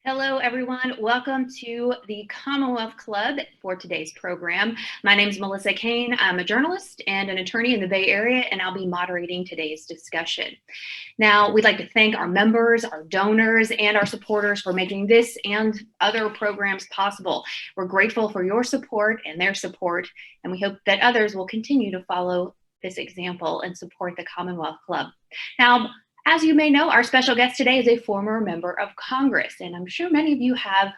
Hello, everyone. Welcome to the Commonwealth Club for today's program. My name is Melissa Kane. I'm a journalist and an attorney in the Bay Area, and I'll be moderating today's discussion. Now, we'd like to thank our members, our donors, and our supporters for making this and other programs possible. We're grateful for your support and their support, and we hope that others will continue to follow this example and support the Commonwealth Club. Now, as you may know, our special guest today is a former member of Congress, and I'm sure many of you have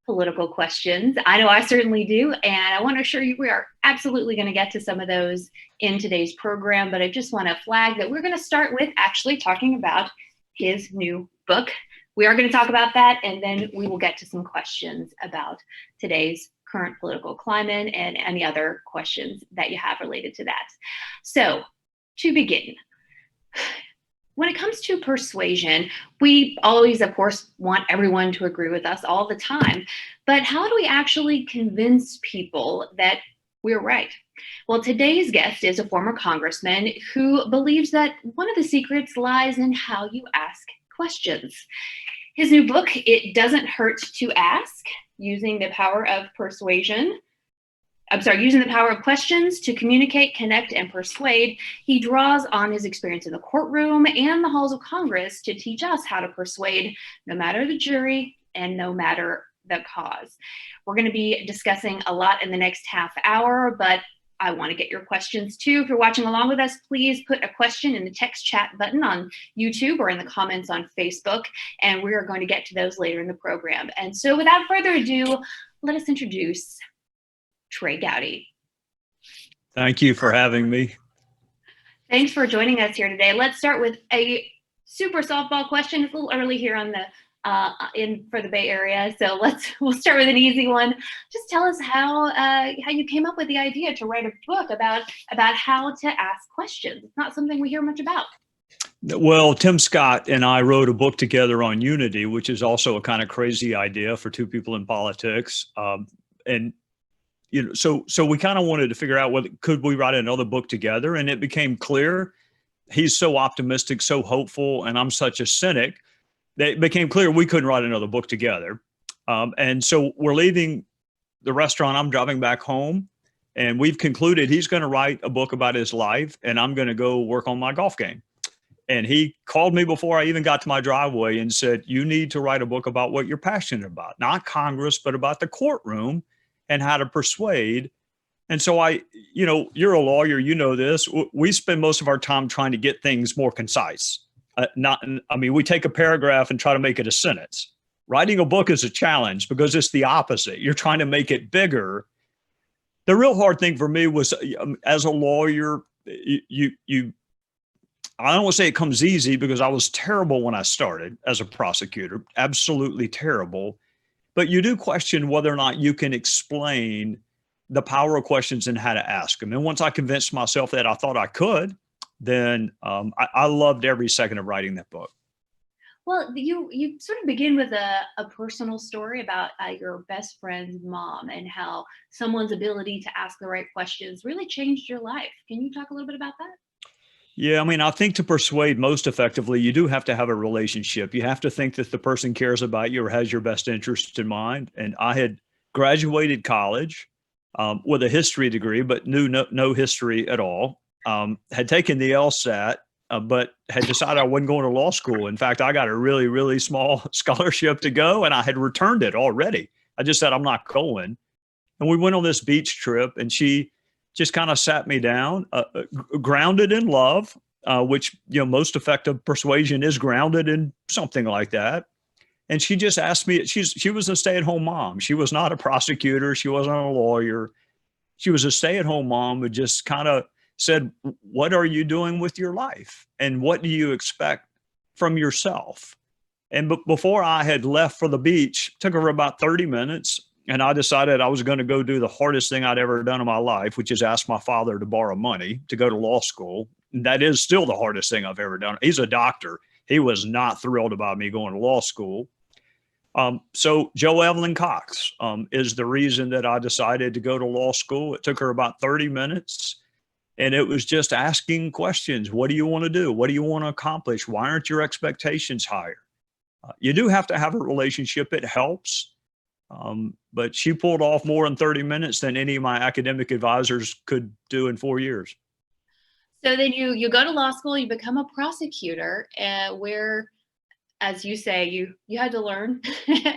political questions. I know I certainly do, and I want to assure you we are absolutely going to get to some of those in today's program, but I just want to flag that we're going to start with actually talking about his new book. We are going to talk about that, and then we will get to some questions about today's current political climate and any other questions that you have related to that. So, to begin, when it comes to persuasion, we always, of course, want everyone to agree with us all the time. But how do we actually convince people that we're right? Well, today's guest is a former congressman who believes that one of the secrets lies in how you ask questions. His new book, It Doesn't Hurt to Ask, Using the Power of Persuasion, using the power of questions to communicate, connect, and persuade, he draws on his experience in the courtroom and the halls of Congress to teach us how to persuade, no matter the jury and no matter the cause. We're going to be discussing a lot in the next half hour, but I want to get your questions too. If you're watching along with us, please put a question in the text chat button on YouTube or in the comments on Facebook, and we are going to get to those later in the program. And so without further ado, let us introduce Trey Gowdy. Thank you for having me. Thanks for joining us here today. Let's start with a super softball question. It's a little early here on the for the Bay Area, so we'll start with an easy one. Just tell us how you came up with the idea to write a book about how to ask questions. It's not something we hear much about. Well, Tim Scott and I wrote a book together on unity, which is also a kind of crazy idea for two people in politics. And so we kind of wanted to figure out could we write another book together, and it became clear he's so optimistic, so hopeful, and I'm such a cynic that it became clear we couldn't write another book together. And so we're leaving the restaurant. I'm driving back home, and we've concluded he's going to write a book about his life, and I'm going to go work on my golf game. And he called me before I even got to my driveway and said, "You need to write a book about what you're passionate about, not Congress, but about the courtroom and how to persuade." And so you're a lawyer, you know this. We spend most of our time trying to get things more concise. We take a paragraph and try to make it a sentence. Writing a book is a challenge because it's the opposite. You're trying to make it bigger. The real hard thing for me was, as a lawyer, I don't want to say it comes easy because I was terrible when I started as a prosecutor, absolutely terrible. But you do question whether or not you can explain the power of questions and how to ask them. And once I convinced myself that I thought I could, then I loved every second of writing that book. Well, you sort of begin with a personal story about your best friend's mom and how someone's ability to ask the right questions really changed your life. Can you talk a little bit about that? Yeah, I think to persuade most effectively, you do have to have a relationship. You have to think that the person cares about you or has your best interest in mind. And I had graduated college with a history degree, but knew no history at all. Had taken the LSAT, but had decided I wasn't going to law school. In fact, I got a really, really small scholarship to go, and I had returned it already. I just said, I'm not going. And we went on this beach trip, and she just kind of sat me down, grounded in love, which, most effective persuasion is grounded in something like that. And she just asked me, she was a stay-at-home mom. She was not a prosecutor. She wasn't a lawyer. She was a stay-at-home mom who just kind of said, what are you doing with your life? And what do you expect from yourself? And before I had left for the beach, took her about 30 minutes. And I decided I was going to go do the hardest thing I'd ever done in my life, which is ask my father to borrow money to go to law school. That is still the hardest thing I've ever done. He's a doctor. He was not thrilled about me going to law school. So Jo Evelyn Cox is the reason that I decided to go to law school. It took her about 30 minutes. And it was just asking questions. What do you want to do? What do you want to accomplish? Why aren't your expectations higher? You do have to have a relationship. It helps. But she pulled off more in 30 minutes than any of my academic advisors could do in 4 years. So then you go to law school, you become a prosecutor, where, as you say, you had to learn.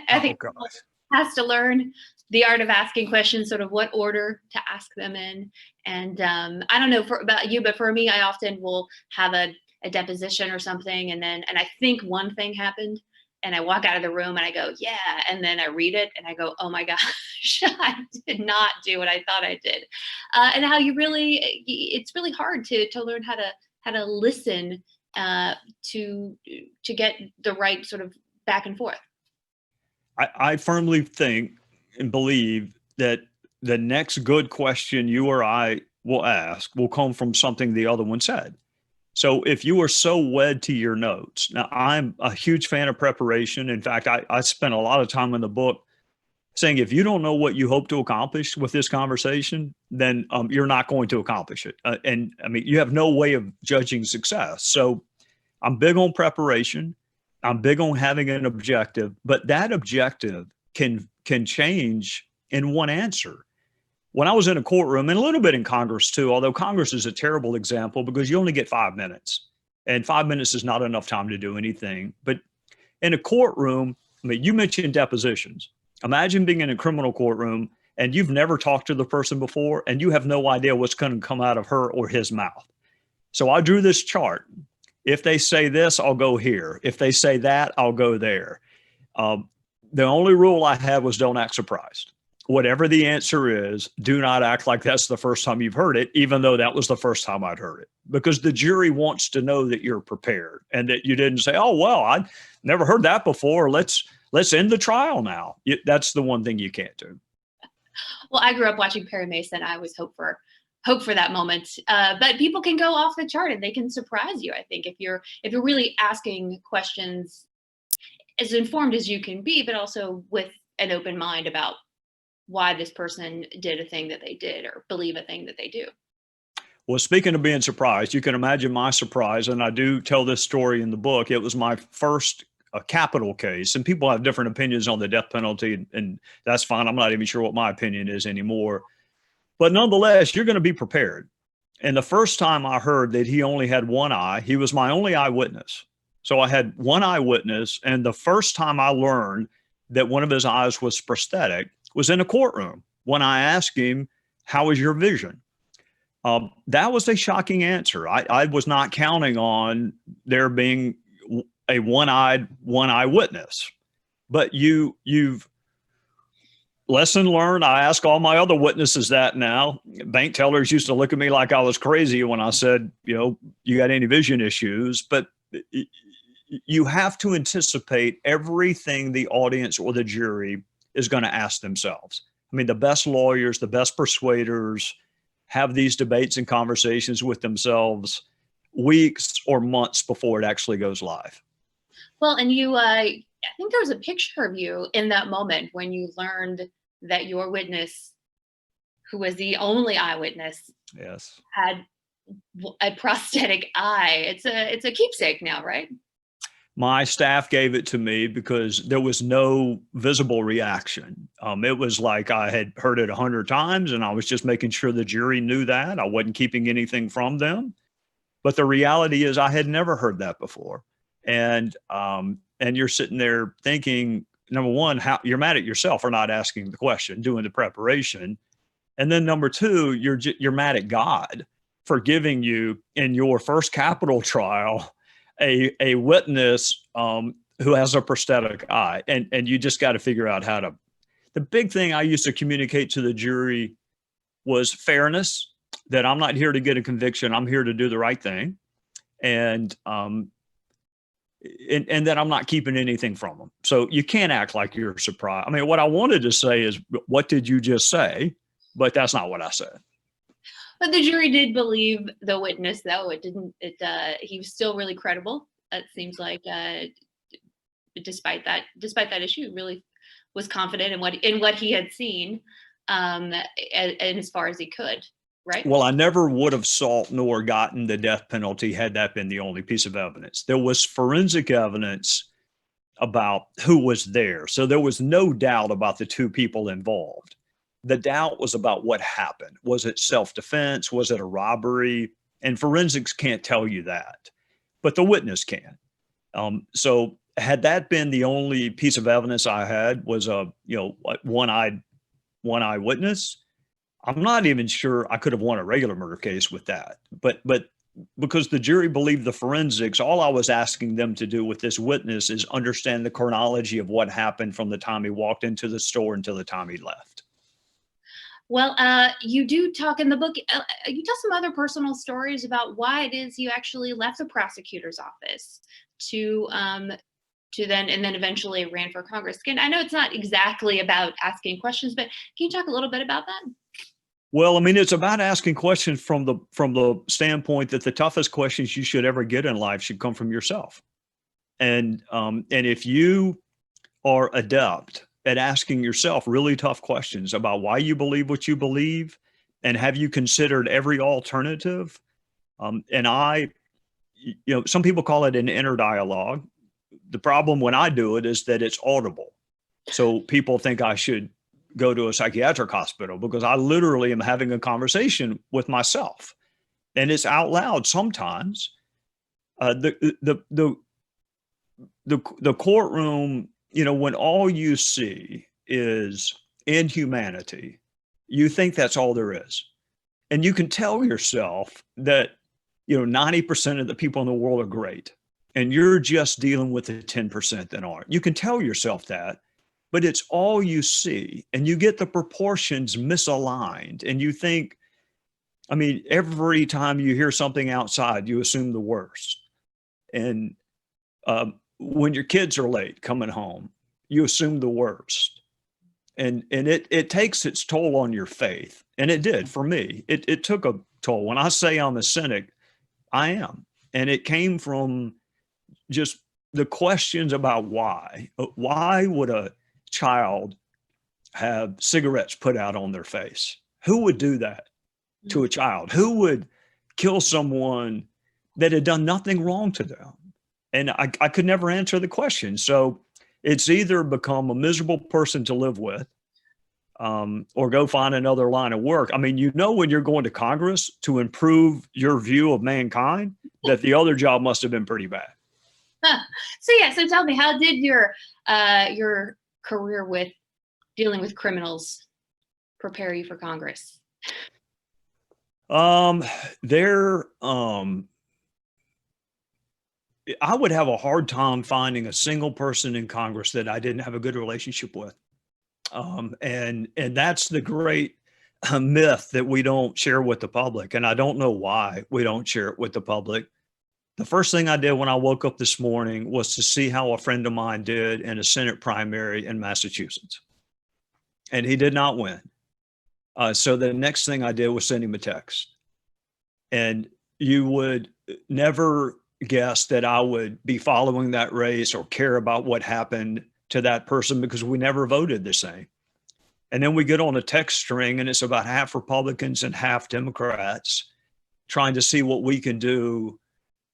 I think Oh, gosh. has to learn the art of asking questions, sort of what order to ask them in. And I don't know about you, but for me, I often will have a deposition or something, and I think one thing happened, and I walk out of the room and I go, yeah, and then I read it and I go, oh my gosh, I did not do what I thought I did. And how it's really hard to learn how to listen, to get the right sort of back and forth. I firmly think and believe that the next good question you or I will ask will come from something the other one said. So if you are so wed to your notes, now I'm a huge fan of preparation. In fact, I spent a lot of time in the book saying if you don't know what you hope to accomplish with this conversation, then you're not going to accomplish it. And I mean, you have no way of judging success. So I'm big on preparation. I'm big on having an objective, but that objective can change in one answer. When I was in a courtroom, and a little bit in Congress too, although Congress is a terrible example because you only get 5 minutes, and 5 minutes is not enough time to do anything. But in a courtroom, I mean, you mentioned depositions. Imagine being in a criminal courtroom and you've never talked to the person before, and you have no idea what's going to come out of her or his mouth. So I drew this chart. If they say this, I'll go here. If they say that, I'll go there. The only rule I had was don't act surprised. Whatever the answer is, do not act like that's the first time you've heard it, even though that was the first time I'd heard it, because the jury wants to know that you're prepared and that you didn't say, oh, well, I never heard that before. Let's end the trial now. That's the one thing you can't do. Well, I grew up watching Perry Mason. I always hope for that moment. But people can go off the chart and they can surprise you. I think if you're really asking questions as informed as you can be, but also with an open mind about why this person did a thing that they did or believe a thing that they do. Well, speaking of being surprised, you can imagine my surprise. And I do tell this story in the book. It was my first capital case, and people have different opinions on the death penalty, and that's fine. I'm not even sure what my opinion is anymore. But nonetheless, you're going to be prepared. And the first time I heard that he only had one eye, he was my only eyewitness. So I had one eyewitness. And the first time I learned that one of his eyes was prosthetic was in a courtroom when I asked him, how is your vision? That was a shocking answer. I was not counting on there being a one eyewitness. But you've lesson learned. I ask all my other witnesses that now. Bank tellers used to look at me like I was crazy when I said, you got any vision issues? But you have to anticipate everything the audience or the jury is going to ask themselves. I mean, the best lawyers, the best persuaders have these debates and conversations with themselves weeks or months before it actually goes live. Well, and I think there was a picture of you in that moment when you learned that your witness, who was the only eyewitness, yes, had a prosthetic eye. It's a keepsake now, right? My staff gave it to me because there was no visible reaction. It was like I had heard it 100 times, and I was just making sure the jury knew that. I wasn't keeping anything from them. But the reality is I had never heard that before. And you're sitting there thinking, number one, how you're mad at yourself for not asking the question, doing the preparation. And then number two, you're mad at God for giving you in your first capital trial a witness who has a prosthetic eye. And you just got to figure out how to. The big thing I used to communicate to the jury was fairness, that I'm not here to get a conviction. I'm here to do the right thing. And that I'm not keeping anything from them. So you can't act like you're surprised. I mean, what I wanted to say is, what did you just say? But that's not what I said. But the jury did believe the witness, though. He was still really credible. It seems like, despite that issue, really was confident in what he had seen, and as far as he could. Right. Well, I never would have sought nor gotten the death penalty had that been the only piece of evidence. There was forensic evidence about who was there. So there was no doubt about the two people involved. The doubt was about what happened. Was it self-defense? Was it a robbery? And forensics can't tell you that, but the witness can. So had that been the only piece of evidence I had was a, one eyewitness, I'm not even sure I could have won a regular murder case with that. But because the jury believed the forensics, all I was asking them to do with this witness is understand the chronology of what happened from the time he walked into the store until the time he left. Well, you do talk in the book, you tell some other personal stories about why it is you actually left the prosecutor's office to then eventually ran for Congress. Again, I know it's not exactly about asking questions, but can you talk a little bit about that? Well, I mean, it's about asking questions from the standpoint that the toughest questions you should ever get in life should come from yourself. And if you are adept at asking yourself really tough questions about why you believe what you believe, and have you considered every alternative? And some people call it an inner dialogue. The problem when I do it is that it's audible. So people think I should go to a psychiatric hospital because I literally am having a conversation with myself, and it's out loud sometimes. The courtroom, when all you see is inhumanity, you think that's all there is. And you can tell yourself that, 90% of the people in the world are great, and you're just dealing with the 10% that aren't. You can tell yourself that, but it's all you see, and you get the proportions misaligned, and you think, every time you hear something outside, you assume the worst. And when your kids are late coming home, you assume the worst. And it takes its toll on your faith. And it did for me. It took a toll. When I say I'm a cynic, I am. And it came from just the questions about why. Why would a child have cigarettes put out on their face? Who would do that to a child? Who would kill someone that had done nothing wrong to them? And I could never answer the question. So it's either become a miserable person to live with, or go find another line of work. When you're going to Congress to improve your view of mankind, that the other job must have been pretty bad. So tell me, how did your career with dealing with criminals prepare you for Congress? I would have a hard time finding a single person in Congress that I didn't have a good relationship with. And that's the great myth that we don't share with the public. And I don't know why we don't share it with the public. The first thing I did when I woke up this morning was to see how a friend of mine did in a Senate primary in Massachusetts. And he did not win. So the next thing I did was send him a text. And you would never guess that I would be following that race or care about what happened to that person, because we never voted the same. And then we get on a text string and it's about half Republicans and half Democrats trying to see what we can do.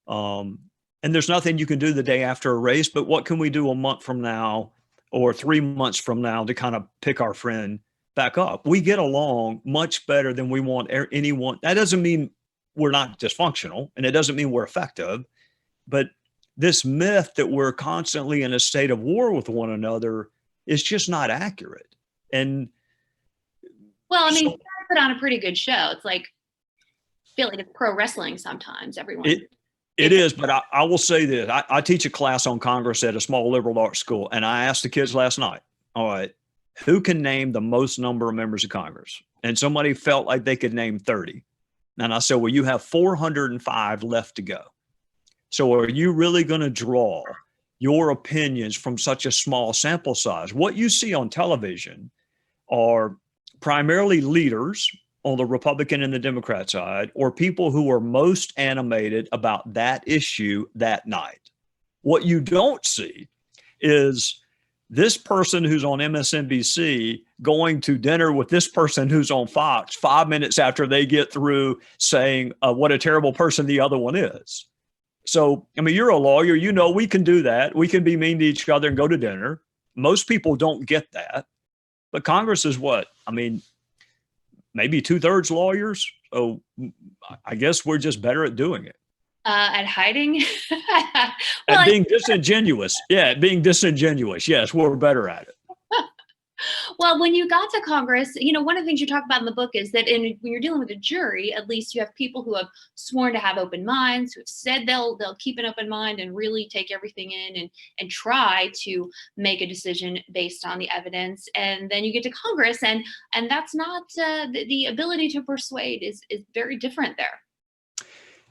And there's nothing you can do the day after a race, but what can we do a month from now or 3 months from now to kind of pick our friend back up? We get along much better than we want anyone. That doesn't mean we're not dysfunctional, and it doesn't mean we're effective, but this myth that we're constantly in a state of war with one another is just not accurate. And you put on a pretty good show. It's like, I feel like it's pro wrestling sometimes. Everyone. It is, but I will say this. I teach a class on Congress at a small liberal arts school, and I asked the kids last night, all right, who can name the most number of members of Congress? And somebody felt like they could name 30. And I said, well, you have 405 left to go. So are you really going to draw your opinions from such a small sample size? What you see on television are primarily leaders on the Republican and the Democrat side, or people who are most animated about that issue that night. What you don't see is this person who's on MSNBC going to dinner with this person who's on Fox 5 minutes after they get through saying what a terrible person the other one is. So, I mean, you're a lawyer, you know, we can do that. We can be mean to each other and go to dinner. Most people don't get that. But Congress is what? I mean, maybe 2/3 lawyers. So I guess we're just better at doing it. At hiding. At Well, being disingenuous. Yeah, being disingenuous. Yes, we're better at it. well, when you got to Congress, one of the things you talk about in the book is that when you're dealing with a jury, at least you have people who have sworn to have open minds, who have said they'll keep an open mind and really take everything in and try to make a decision based on the evidence. And then you get to Congress, and that's not the ability to persuade is very different there.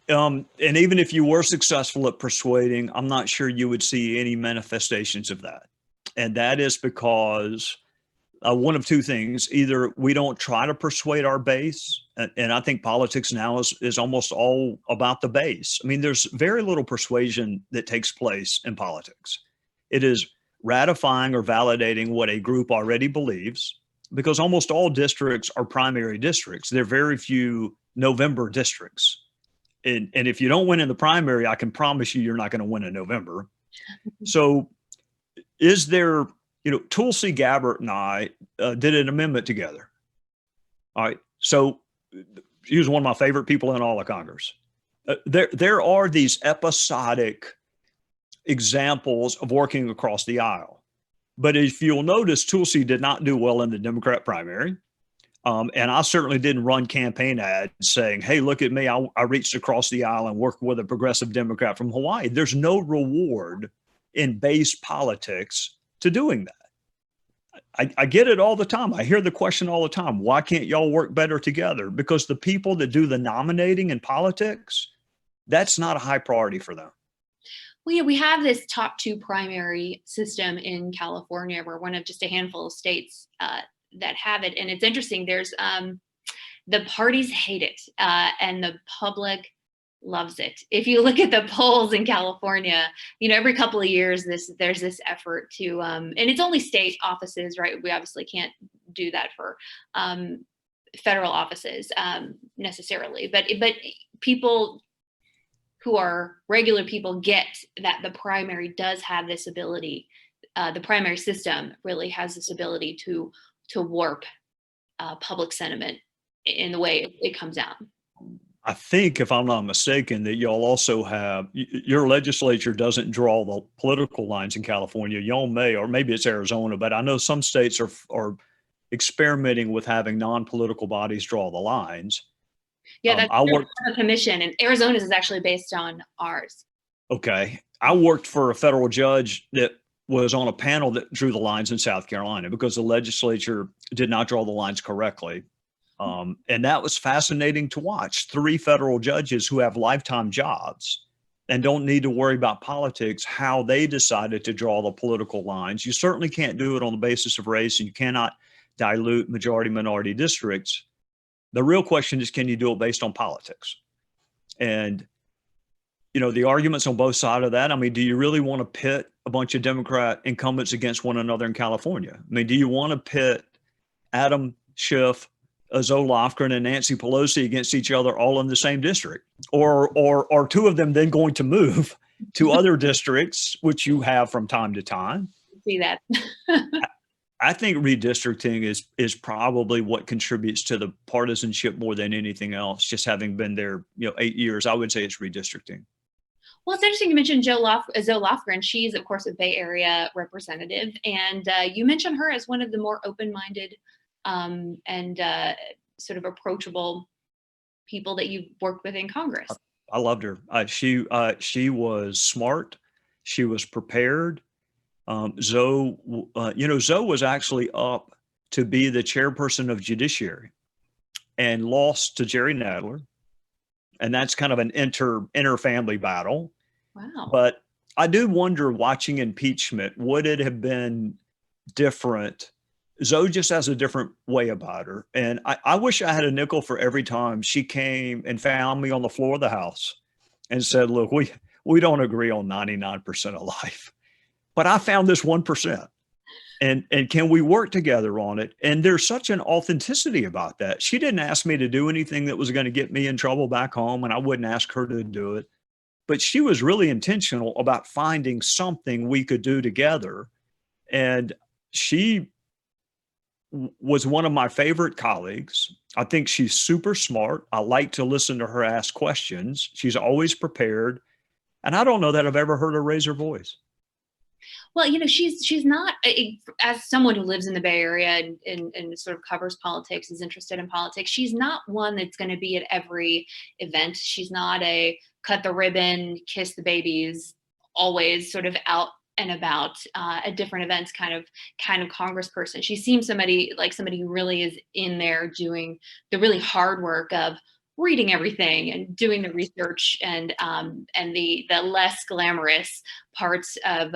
And even if you were successful at persuading, I'm not sure you would see any manifestations of that. And that is because one of two things: either we don't try to persuade our base, and I think politics now is almost all about the base. I mean, there's very little persuasion that takes place in politics. It is ratifying or validating what a group already believes, because almost all districts are primary districts. There are very few November districts. And if you don't win in the primary, I can promise you're not going to win in November. So is there, Tulsi Gabbard and I did an amendment together. All right. So she was one of my favorite people in all of Congress. There are these episodic examples of working across the aisle. But if you'll notice, Tulsi did not do well in the Democrat primary. And I certainly didn't run campaign ads saying, hey, look at me. I reached across the aisle and worked with a progressive Democrat from Hawaii. There's no reward in base politics to doing that. I get it all the time. I hear the question all the time. Why can't y'all work better together? Because the people that do the nominating in politics, that's not a high priority for them. Well, yeah, we have this top two primary system in California. We're one of just a handful of states that have it. And it's interesting. There's the parties hate it and the public loves it. If you look at the polls in California, every couple of years, there's this effort to, and it's only state offices, right? We obviously can't do that for federal offices necessarily, but people who are regular people get that the primary does have this ability. The primary system really has this ability to warp public sentiment in the way it comes out. I think, if I'm not mistaken, that y'all also have, your legislature doesn't draw the political lines in California. Y'all may, or maybe it's Arizona, but I know some states are experimenting with having non-political bodies draw the lines. Yeah, that's a commission, and Arizona's is actually based on ours. Okay. I worked for a federal judge that was on a panel that drew the lines in South Carolina because the legislature did not draw the lines correctly. And that was fascinating to watch. 3 federal judges who have lifetime jobs and don't need to worry about politics, how they decided to draw the political lines. You certainly can't do it on the basis of race, and you cannot dilute majority-minority districts. The real question is, can you do it based on politics? And, the arguments on both sides of that, I mean, do you really want to pit a bunch of Democrat incumbents against one another in California? I mean, do you want to pit Adam Schiff, Zoe Lofgren, and Nancy Pelosi against each other all in the same district? Or are 2 of them then going to move to other districts, which you have from time to time? See that. I think redistricting is probably what contributes to the partisanship more than anything else. Just having been there, 8 years, I would say it's redistricting. Well, it's interesting you mentioned Zoe Lofgren. She's, of course, a Bay Area representative, and you mentioned her as one of the more open-minded and sort of approachable people that you've worked with in Congress. I loved her. She was smart. She was prepared. Zoe was actually up to be the chairperson of Judiciary and lost to Jerry Nadler. And that's kind of an inter-family battle. Wow. But I do wonder, watching impeachment, would it have been different? Zoe just has a different way about her. And I wish I had a nickel for every time she came and found me on the floor of the House and said, look, we don't agree on 99% of life, but I found this 1%. And can we work together on it? And there's such an authenticity about that. She didn't ask me to do anything that was going to get me in trouble back home, and I wouldn't ask her to do it. but she was really intentional about finding something we could do together. And she was one of my favorite colleagues. I think she's super smart. I like to listen to her ask questions. She's always prepared. And I don't know that I've ever heard her raise her voice. Well, she's not as someone who lives in the Bay Area and sort of covers politics, is interested in politics. She's not one that's going to be at every event. She's not a cut the ribbon, kiss the babies, always sort of out and about at different events kind of congressperson. She seems somebody who really is in there doing the really hard work of reading everything and doing the research and the less glamorous parts of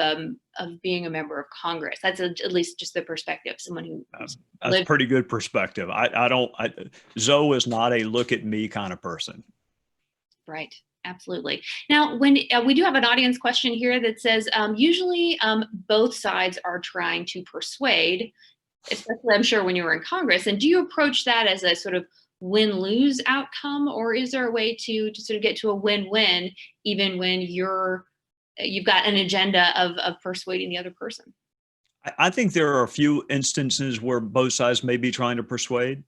being a member of Congress. That's at least just the perspective of someone who that's a pretty good perspective. Zoe is not a look at me kind of person. Right. Absolutely. Now, when we do have an audience question here that says, usually both sides are trying to persuade, especially I'm sure when you were in Congress. And do you approach that as a sort of win-lose outcome, or is there a way to sort of get to a win-win even when you've got an agenda of persuading the other person? I think there are a few instances where both sides may be trying to persuade.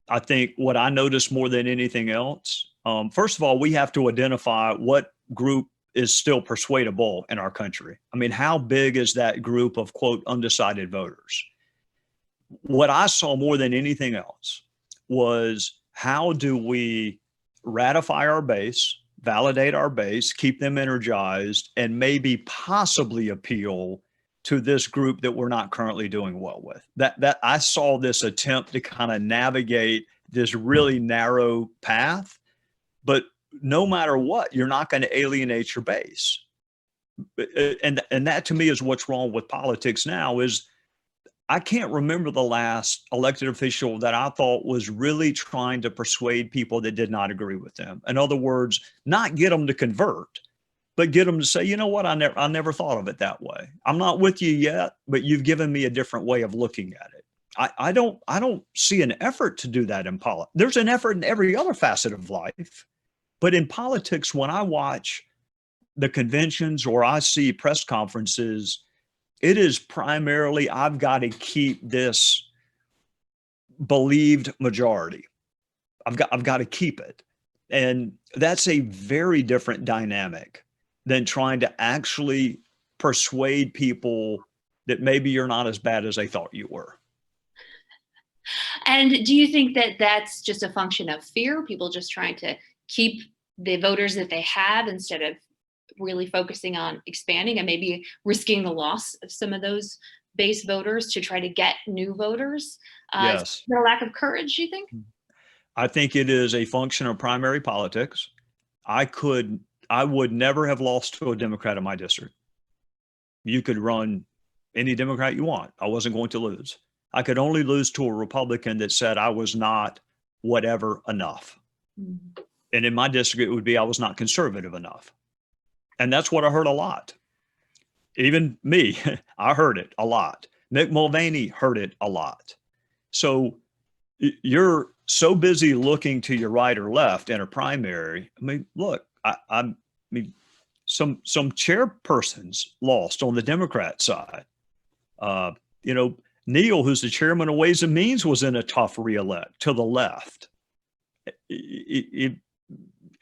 I think what I notice more than anything else, first of all, we have to identify what group is still persuadable in our country. I mean, how big is that group of, quote, undecided voters? What I saw more than anything else was, how do we ratify our base, validate our base, keep them energized, and maybe possibly appeal to this group that we're not currently doing well with? That I saw this attempt to kind of navigate this really narrow path, but no matter what, you're not going to alienate your base. And that to me is what's wrong with politics now. Is I can't remember the last elected official that I thought was really trying to persuade people that did not agree with them. In other words, not get them to convert, but get them to say, you know what, I never thought of it that way. I'm not with you yet, but you've given me a different way of looking at it. I don't see an effort to do that in politics. There's an effort in every other facet of life, but in politics, when I watch the conventions or I see press conferences, it is primarily, I've got to keep this believed majority. I've got to keep it. And that's a very different dynamic than trying to actually persuade people that maybe you're not as bad as they thought you were. And do you think that that's just a function of fear, people just trying to keep the voters that they have instead of really focusing on expanding and maybe risking the loss of some of those base voters to try to get new voters? Yes. Is there a lack of courage, do you think? I think it is a function of primary politics. I would never have lost to a Democrat in my district. You could run any Democrat you want. I wasn't going to lose. I could only lose to a Republican that said I was not whatever enough. Mm-hmm. And in my district, it would be I was not conservative enough. And that's what I heard a lot. Even me, I heard it a lot. Mick Mulvaney heard it a lot. So you're so busy looking to your right or left in a primary. I mean, look, I mean, some chairpersons lost on the Democrat side. Neil, who's the chairman of Ways and Means, was in a tough re-elect to the left.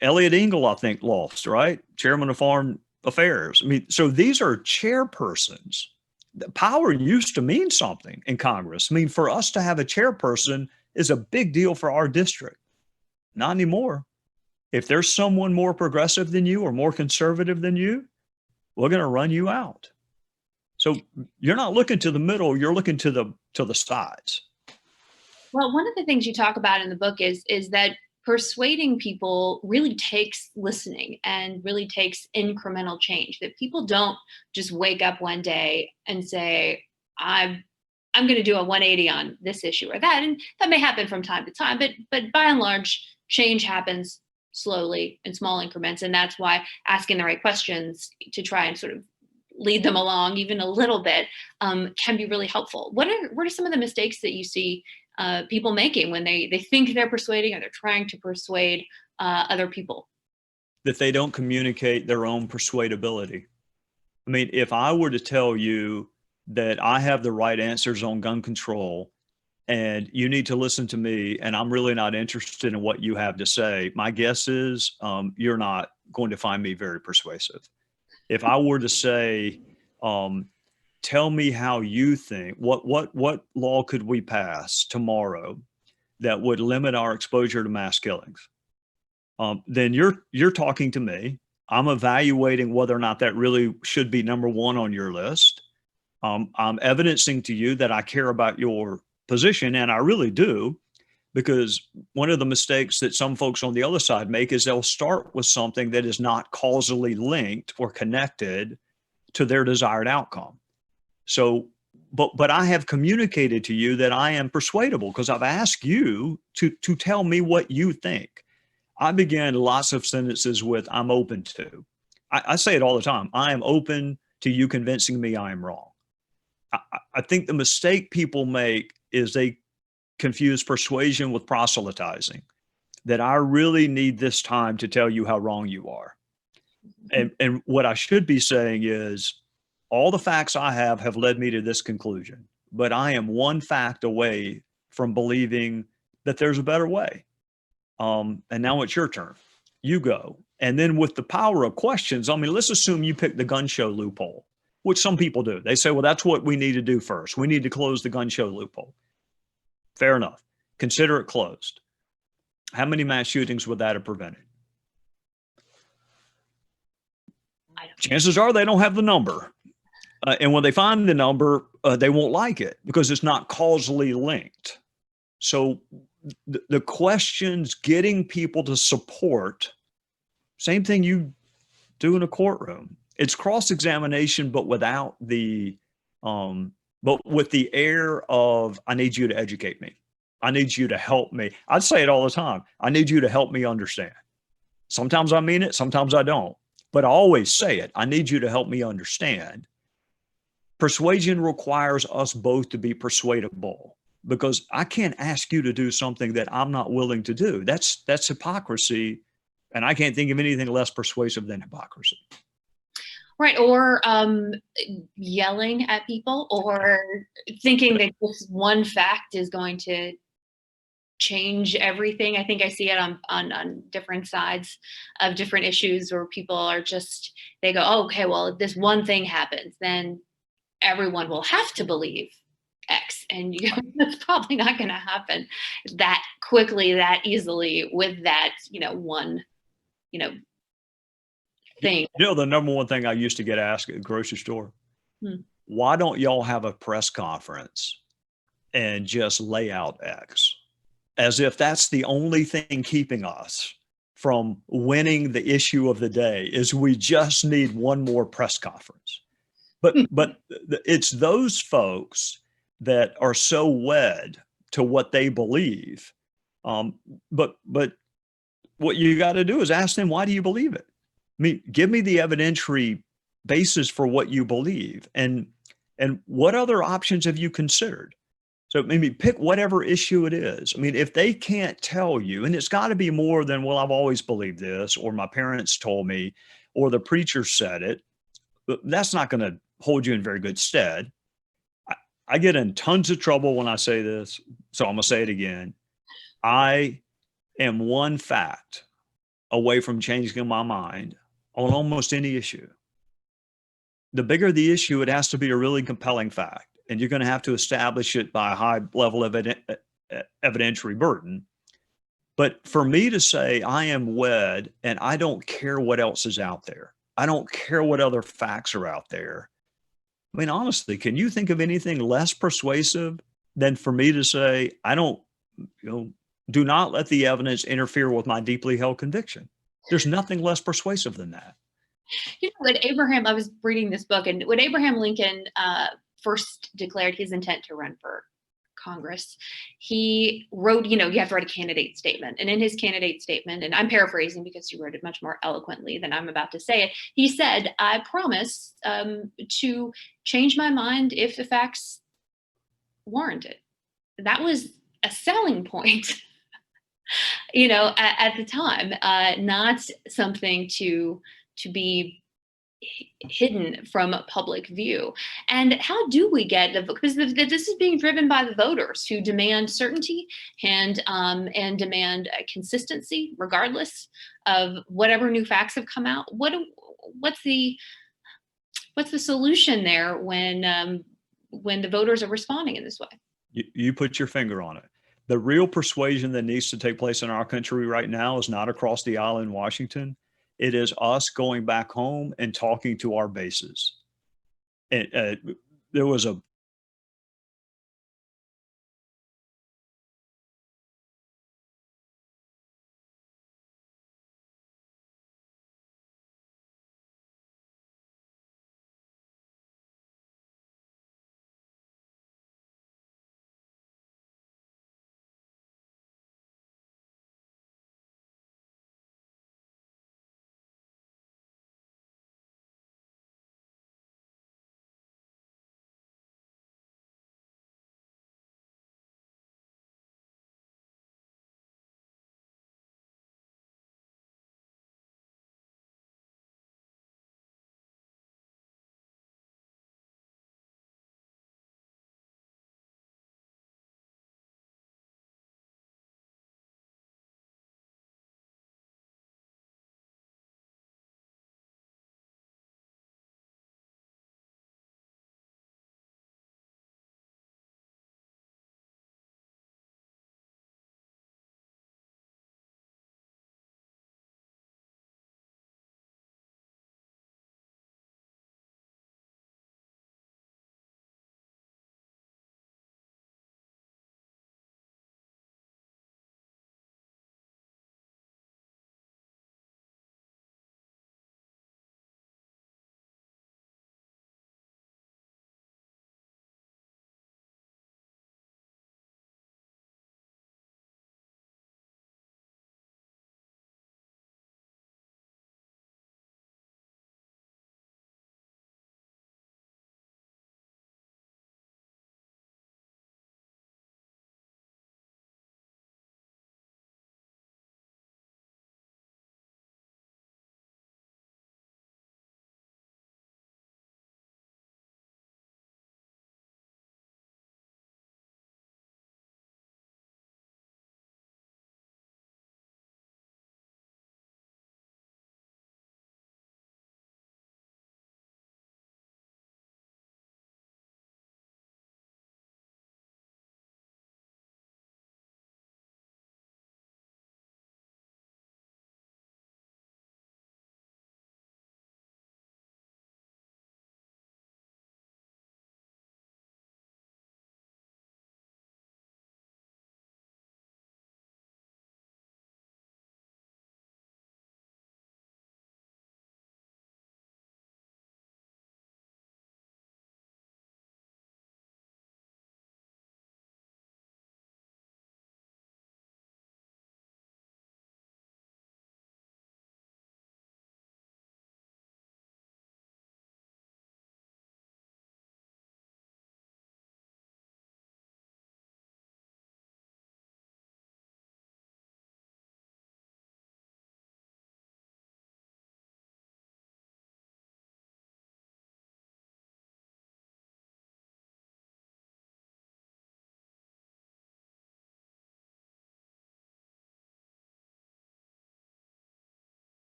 Elliot Engel, I think, lost, right? Chairman of Foreign Affairs. I mean, so these are chairpersons. The power used to mean something in Congress. I mean, for us to have a chairperson is a big deal for our district. Not anymore. If there's someone more progressive than you or more conservative than you, we're going to run you out. So you're not looking to the middle, you're looking to the sides. Well, one of the things you talk about in the book is that persuading people really takes listening and really takes incremental change, that people don't just wake up one day and say, I'm going to do a 180 on this issue or that. And that may happen from time to time, but by and large, change happens slowly in small increments. And that's why asking the right questions to try and sort of lead them along even a little bit can be really helpful. What are some of the mistakes that you see people making when they think they're persuading or they're trying to persuade other people? that they don't communicate their own persuadability. I mean, if I were to tell you that I have the right answers on gun control and you need to listen to me and I'm really not interested in what you have to say, my guess is you're not going to find me very persuasive. If I were to say, tell me how you think, what law could we pass tomorrow that would limit our exposure to mass killings? Then you're talking to me. I'm evaluating whether or not that really should be number one on your list. I'm evidencing to you that I care about your position, and I really do, because one of the mistakes that some folks on the other side make is they'll start with something that is not causally linked or connected to their desired outcome. So, but I have communicated to you that I am persuadable because I've asked you to tell me what you think. I begin lots of sentences with "I'm open to." I say it all the time. I am open to you convincing me I am wrong. I think the mistake people make is they confuse persuasion with proselytizing, that I really need this time to tell you how wrong you are. And what I should be saying is all the facts I have led me to this conclusion, but I am one fact away from believing that there's a better way. And now it's your turn. You go. And then with the power of questions, I mean, let's assume you pick the gun show loophole, which some people do. They say, well, that's what we need to do first. We need to close the gun show loophole. Fair enough. Consider it closed. How many mass shootings would that have prevented? Chances are they don't have the number. And when they find the number, they won't like it because it's not causally linked. So the questions, getting people to support, same thing you do in a courtroom. It's cross-examination, but without the, but with the air of, I need you to educate me. I need you to help me. I say it all the time. I need you to help me understand. Sometimes I mean it, sometimes I don't, but I always say it. I need you to help me understand. Persuasion requires us both to be persuadable, because I can't ask you to do something that I'm not willing to do. That's hypocrisy. And I can't think of anything less persuasive than hypocrisy. Right. Or yelling at people, or thinking that this one fact is going to change everything. I think I see it on different sides of different issues where people are just, they go, oh, okay, well, if this one thing happens, then everyone will have to believe X. And you know, that's probably not going to happen that quickly, that easily, with that, one, thing. You know, the number one thing I used to get asked at the grocery store, why don't y'all have a press conference and just lay out X? As if that's the only thing keeping us from winning the issue of the day, is we just need one more press conference. But it's those folks that are so wed to what they believe. But what you got to do is ask them, why do you believe it? I mean, give me the evidentiary basis for what you believe, and what other options have you considered? So maybe pick whatever issue it is. I mean, if they can't tell you, and it's got to be more than, well, I've always believed this, or my parents told me, or the preacher said it, that's not going to hold you in very good stead. I get in tons of trouble when I say this, so I'm going to say it again. I am one fact away from changing my mind on almost any issue. The bigger the issue, it has to be a really compelling fact, and you're going to have to establish it by a high level of evidentiary burden. But for me to say I am wed and I don't care what else is out there, I don't care what other facts are out there. I mean, honestly, can you think of anything less persuasive than for me to say, I don't, do not let the evidence interfere with my deeply held conviction? There's nothing less persuasive than that. When I was reading this book, and when Abraham Lincoln first declared his intent to run for Congress, he wrote, you have to write a candidate statement. And in his candidate statement, and I'm paraphrasing because he wrote it much more eloquently than I'm about to say it, he said, I promise to change my mind if the facts warrant it. That was a selling point. at the time, not something to be hidden from public view. And how do we get the because this is being driven by the voters who demand certainty and demand consistency regardless of whatever new facts have come out. What's the solution there when the voters are responding in this way? You put your finger on it. The real persuasion that needs to take place in our country right now is not across the aisle in Washington. It is us going back home and talking to our bases. There was a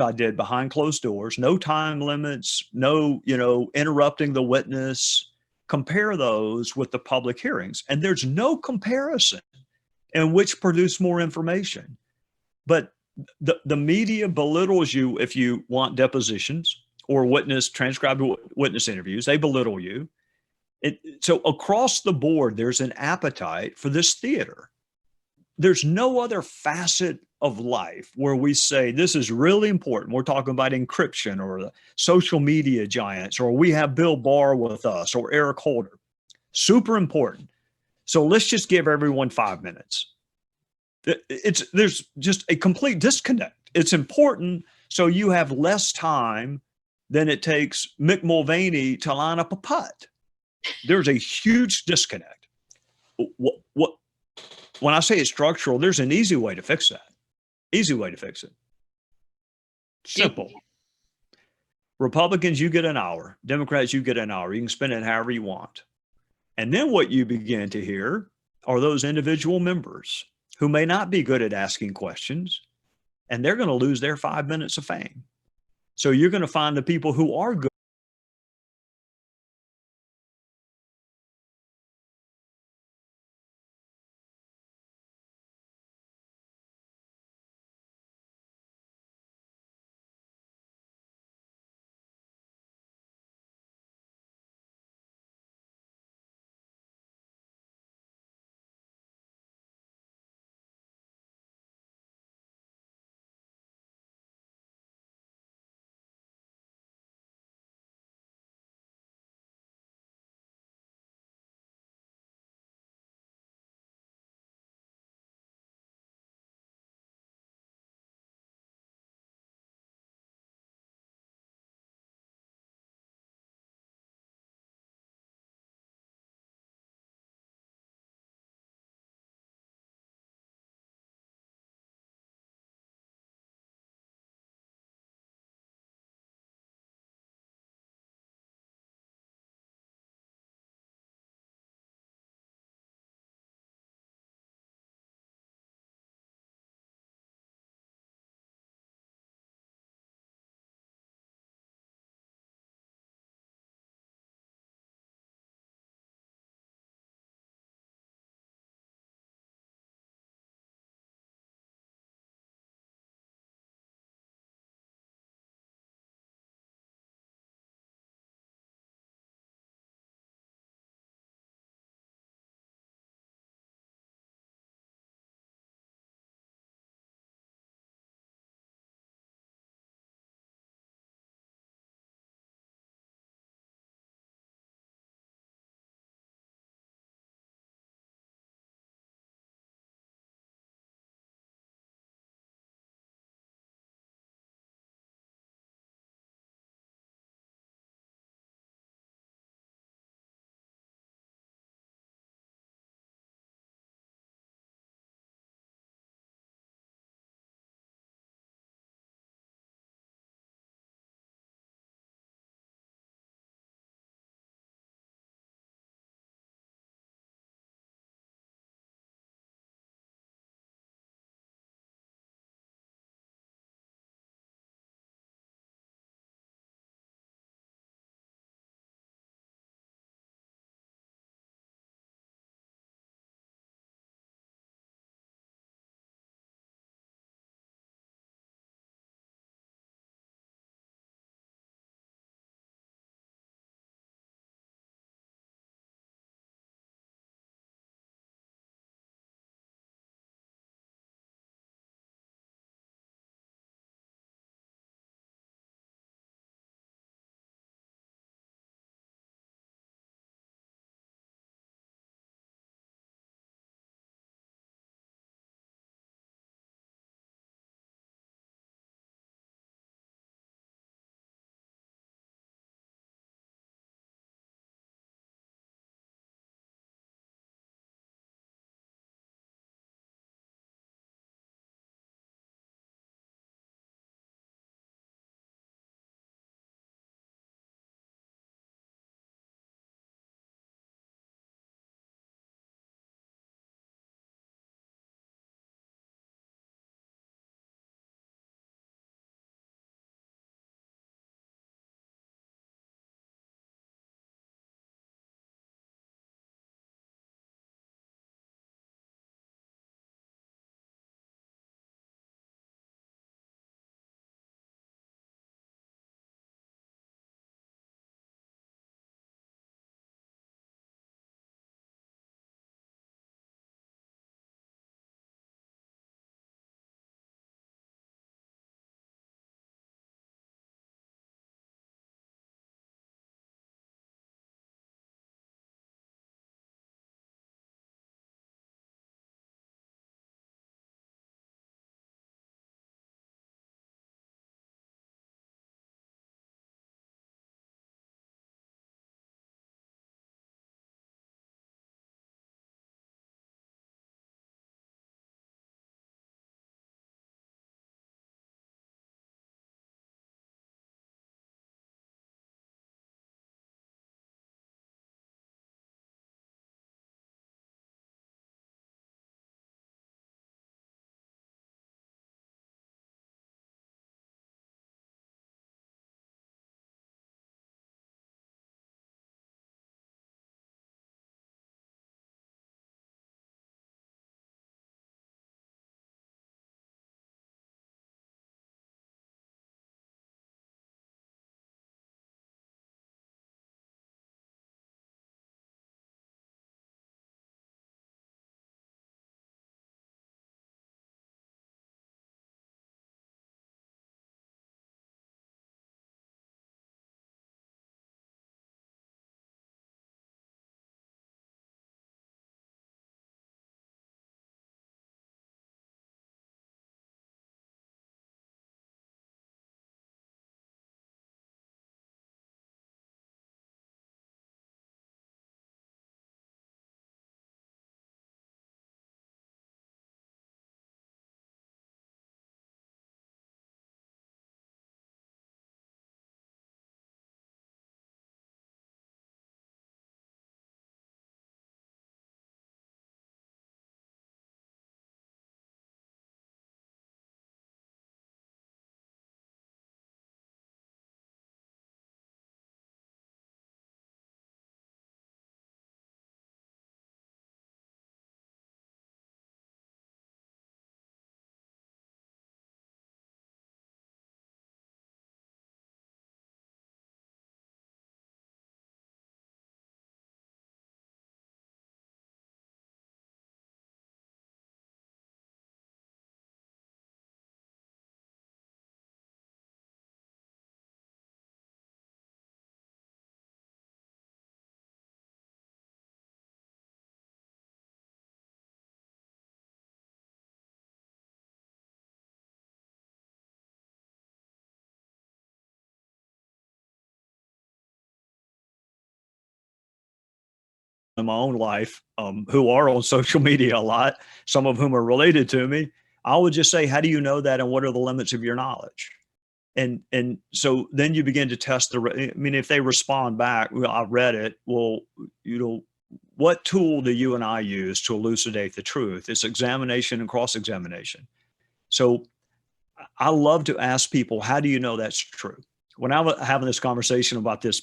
I did behind closed doors, no time limits, no, interrupting the witness. Compare those with the public hearings, and there's no comparison in which produce more information. But the media belittles you if you want depositions or transcribed witness interviews. They belittle you. So across the board, there's an appetite for this theater. There's no other facet of life where we say this is really important. We're talking about encryption or the social media giants, or we have Bill Barr with us or Eric Holder. Super important. So let's just give everyone 5 minutes. There's just a complete disconnect. It's important, so you have less time than it takes Mick Mulvaney to line up a putt. There's a huge disconnect. What When I say it's structural, there's an easy way to fix that. Easy way to fix it. Simple. Republicans, you get an hour. Democrats, you get an hour. You can spend it however you want. And then what you begin to hear are those individual members who may not be good at asking questions, and they're going to lose their 5 minutes of fame. So you're going to find the people who are good in my own life who are on social media a lot, some of whom are related to me, I would just say, how do you know that? And what are the limits of your knowledge? And so then you begin to test I mean, if they respond back, well, I read it. Well, what tool do you and I use to elucidate the truth? It's examination and cross-examination. So I love to ask people, how do you know that's true? When I was having this conversation about this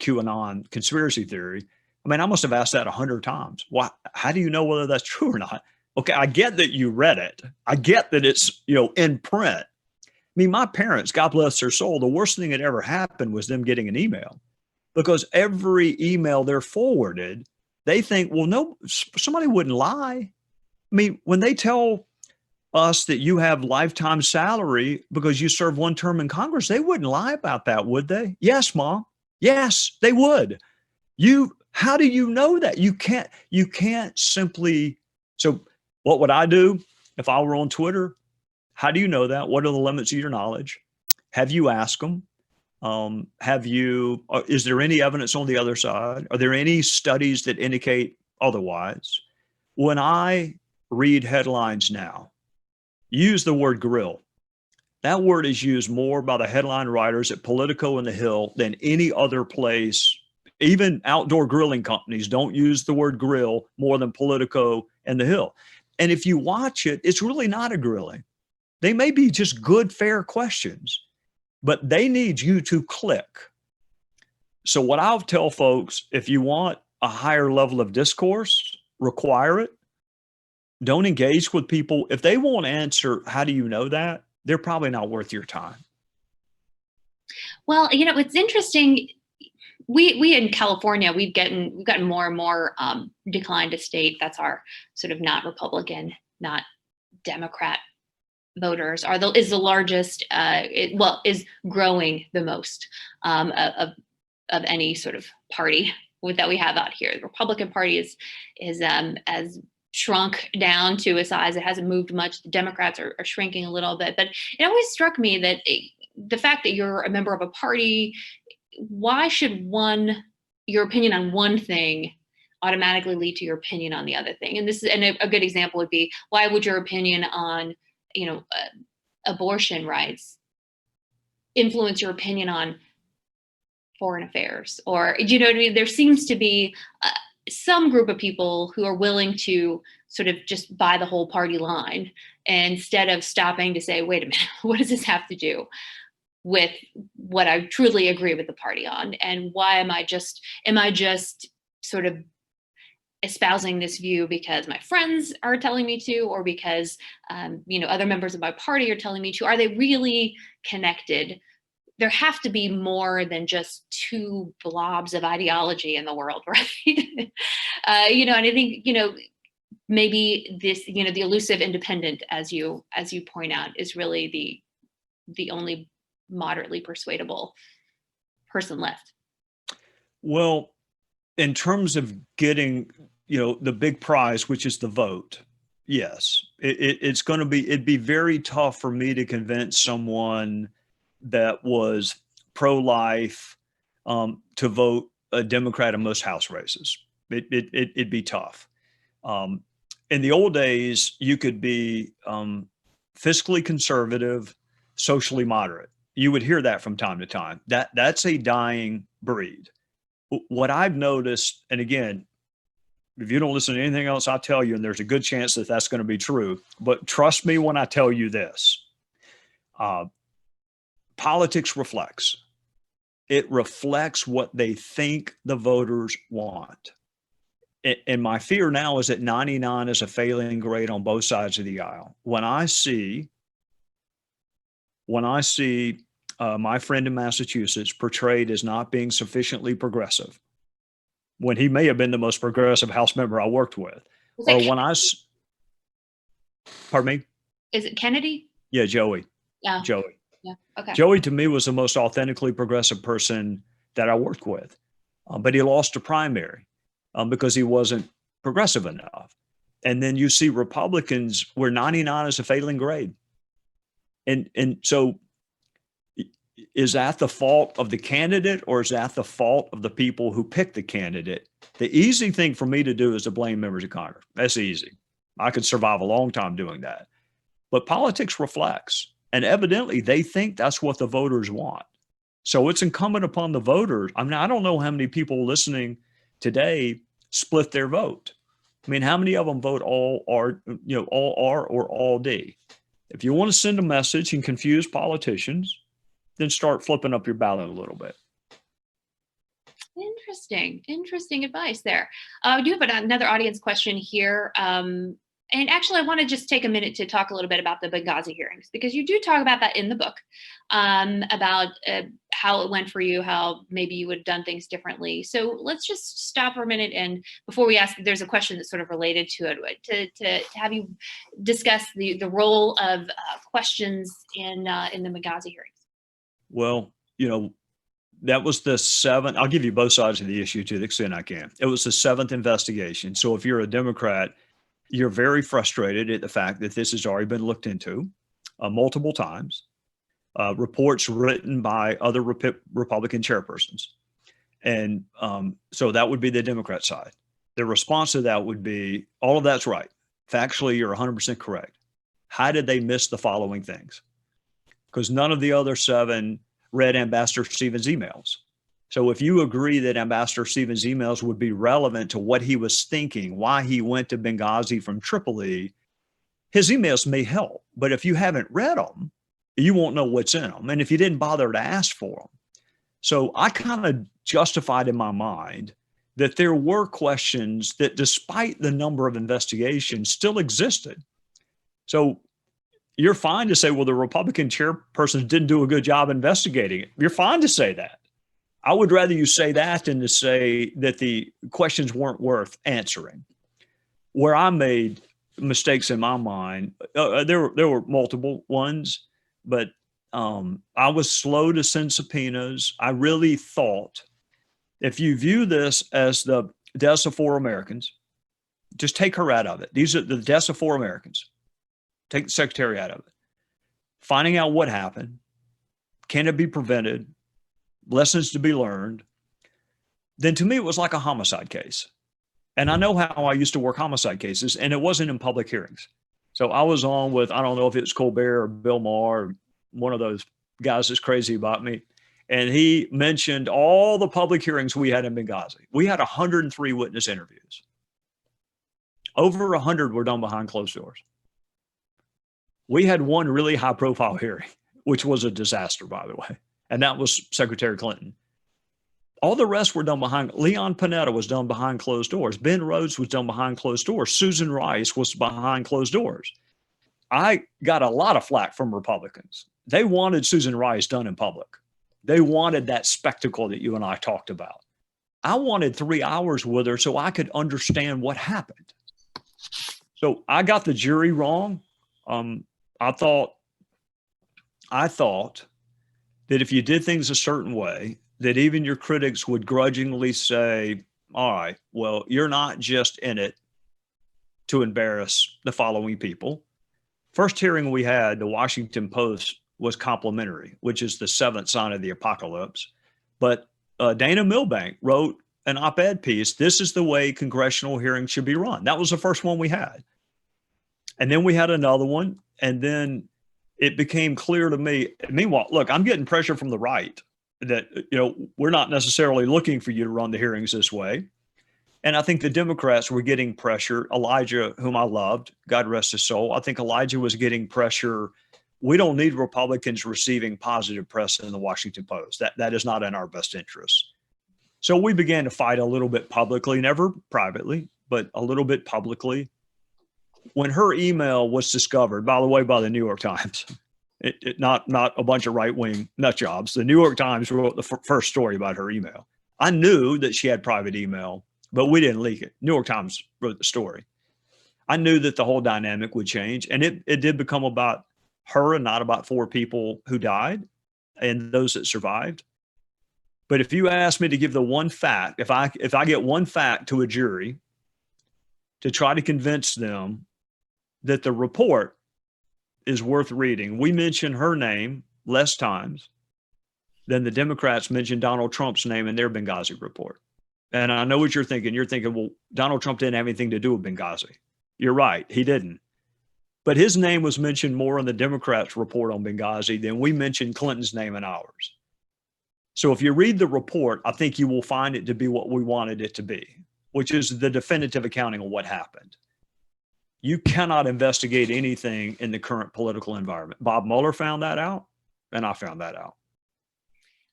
QAnon conspiracy theory, I mean, I must have asked that 100 times. Why? How do you know whether that's true or not? Okay, I get that you read it. I get that it's, in print. I mean, my parents, God bless their soul, the worst thing that ever happened was them getting an email, because every email they're forwarded, they think, well, no, somebody wouldn't lie. I mean, when they tell us that you have lifetime salary because you serve one term in Congress, they wouldn't lie about that, would they? Yes, Mom. Yes, they would. How do you know that? You can't simply. So what would I do if I were on Twitter? How do you know that? What are the limits of your knowledge? Have you asked them? Is there any evidence on the other side? Are there any studies that indicate otherwise? When I read headlines now, use the word grill. That word is used more by the headline writers at Politico and The Hill than any other place. Even outdoor grilling companies don't use the word grill more than Politico and The Hill. And if you watch it, it's really not a grilling. They may be just good, fair questions, but they need you to click. So what I'll tell folks, if you want a higher level of discourse, require it. Don't engage with people. If they won't answer, how do you know that? They're probably not worth your time. Well, it's interesting. We in California, we've gotten more and more decline to state. That's our sort of not Republican, not Democrat voters is the largest, is growing the most of any sort of party that we have out here. The Republican Party is as shrunk down to a size. It hasn't moved much. The Democrats are shrinking a little bit, but it always struck me that the fact that you're a member of a party, why should your opinion on one thing automatically lead to your opinion on the other thing? And a good example would be, why would your opinion on abortion rights influence your opinion on foreign affairs? Or, what I mean? There seems to be some group of people who are willing to sort of just buy the whole party line instead of stopping to say, wait a minute, what does this have to do with what I truly agree with the party on? And why am I just sort of espousing this view because my friends are telling me to, or because other members of my party are telling me to? Are they really connected? There have to be more than just two blobs of ideology in the world, right? And I think maybe this, the elusive independent, as you point out, is really the only moderately persuadable person left. Well, in terms of getting the big prize, which is the vote, yes, it'd be very tough for me to convince someone that was pro-life to vote a Democrat in most House races. It'd be tough. In the old days, you could be fiscally conservative, socially moderate. You would hear that from time to time. That's a dying breed. What I've noticed, and again, if you don't listen to anything else I tell you, and there's a good chance that that's going to be true, but trust me when I tell you this, politics reflects. It reflects what they think the voters want. And my fear now is that 99 is a failing grade on both sides of the aisle. When I see my friend in Massachusetts portrayed as not being sufficiently progressive, when he may have been the most progressive House member I worked with, or when pardon me? Is it Kennedy? Yeah, Joey. Yeah. Joey. Yeah. Okay. Joey to me was the most authentically progressive person that I worked with, but he lost a primary because he wasn't progressive enough. And then you see Republicans where 99 is a failing grade. And so is that the fault of the candidate, or is that the fault of the people who pick the candidate? The easy thing for me to do is to blame members of Congress. That's easy. I could survive a long time doing that. But politics reflects, and evidently they think that's what the voters want. So it's incumbent upon the voters. I mean, I don't know how many people listening today split their vote. I mean, how many of them vote all R, all R or all D? If you want to send a message and confuse politicians, then start flipping up your ballot a little bit. Interesting advice there. I do have another audience question here. And actually, I want to just take a minute to talk a little bit about the Benghazi hearings, because you do talk about that in the book, about how it went for you, how maybe you would have done things differently. So let's just stop for a minute. And before we ask, there's a question that's sort of related to it, to have you discuss the role of questions in the Benghazi hearings. Well, that was the seventh. I'll give you both sides of the issue to the extent I can. It was the seventh investigation. So if you're a Democrat, you're very frustrated at the fact that this has already been looked into multiple times, reports written by other Republican chairpersons. And so that would be the Democrat side. The response to that would be, all of that's right. Factually, you're 100% correct. How did they miss the following things? Because none of the other seven read Ambassador Stevens' emails. So if you agree that Ambassador Stevens' emails would be relevant to what he was thinking, why he went to Benghazi from Tripoli, his emails may help. But if you haven't read them, you won't know what's in them. And if you didn't bother to ask for them. So I kind of justified in my mind that there were questions that, despite the number of investigations, still existed. So you're fine to say, well, the Republican chairpersons didn't do a good job investigating it. You're fine to say that. I would rather you say that than to say that the questions weren't worth answering. Where I made mistakes in my mind, there were multiple ones, but I was slow to send subpoenas. I really thought, if you view this as the deaths of 4 Americans, just take her out of it. These are the deaths of 4 Americans. Take the secretary out of it. Finding out what happened, can it be prevented, lessons to be learned, then to me it was like a homicide case. And I know how I used to work homicide cases, and it wasn't in public hearings. So I was on with, I don't know if it was Colbert or Bill Maher, or one of those guys that's crazy about me. And he mentioned all the public hearings we had in Benghazi. We had 103 witness interviews. Over 100 were done behind closed doors. We had one really high profile hearing, which was a disaster, by the way. And that was Secretary Clinton. All the rest were done behind. Leon Panetta was done behind closed doors. Ben Rhodes was done behind closed doors. Susan Rice was behind closed doors. I got a lot of flack from Republicans. They wanted Susan Rice done in public. They wanted that spectacle that you and I talked about. I wanted 3 hours with her so I could understand what happened. So I got the jury wrong. I thought that if you did things a certain way, that even your critics would grudgingly say, all right, well, you're not just in it to embarrass the following people. First hearing we had, the Washington Post was complimentary, which is the 7th sign of the apocalypse. But Dana Milbank wrote an op-ed piece, "This is the way congressional hearings should be run." That was the first one we had. And then we had another one. And then it became clear to me, meanwhile, look, I'm getting pressure from the right that, we're not necessarily looking for you to run the hearings this way. And I think the Democrats were getting pressure. Elijah, whom I loved, God rest his soul, I think Elijah was getting pressure. We don't need Republicans receiving positive press in the Washington Post. That is not in our best interest. So we began to fight a little bit publicly, never privately, but a little bit publicly. When her email was discovered, by the way, by the New York Times, not a bunch of right-wing nut jobs, the New York Times wrote the first story about her email. I knew that she had private email, but we didn't leak it. New York Times wrote the story. I knew that the whole dynamic would change, and it did become about her and not about 4 people who died and those that survived. But if you ask me to give the one fact, if I get one fact to a jury to try to convince them that the report is worth reading, we mention her name less times than the Democrats mention Donald Trump's name in their Benghazi report. And I know what you're thinking. You're thinking, well, Donald Trump didn't have anything to do with Benghazi. You're right. He didn't. But his name was mentioned more in the Democrats' report on Benghazi than we mentioned Clinton's name in ours. So if you read the report, I think you will find it to be what we wanted it to be, which is the definitive accounting of what happened. You cannot investigate anything in the current political environment. Bob Mueller found that out, and I found that out.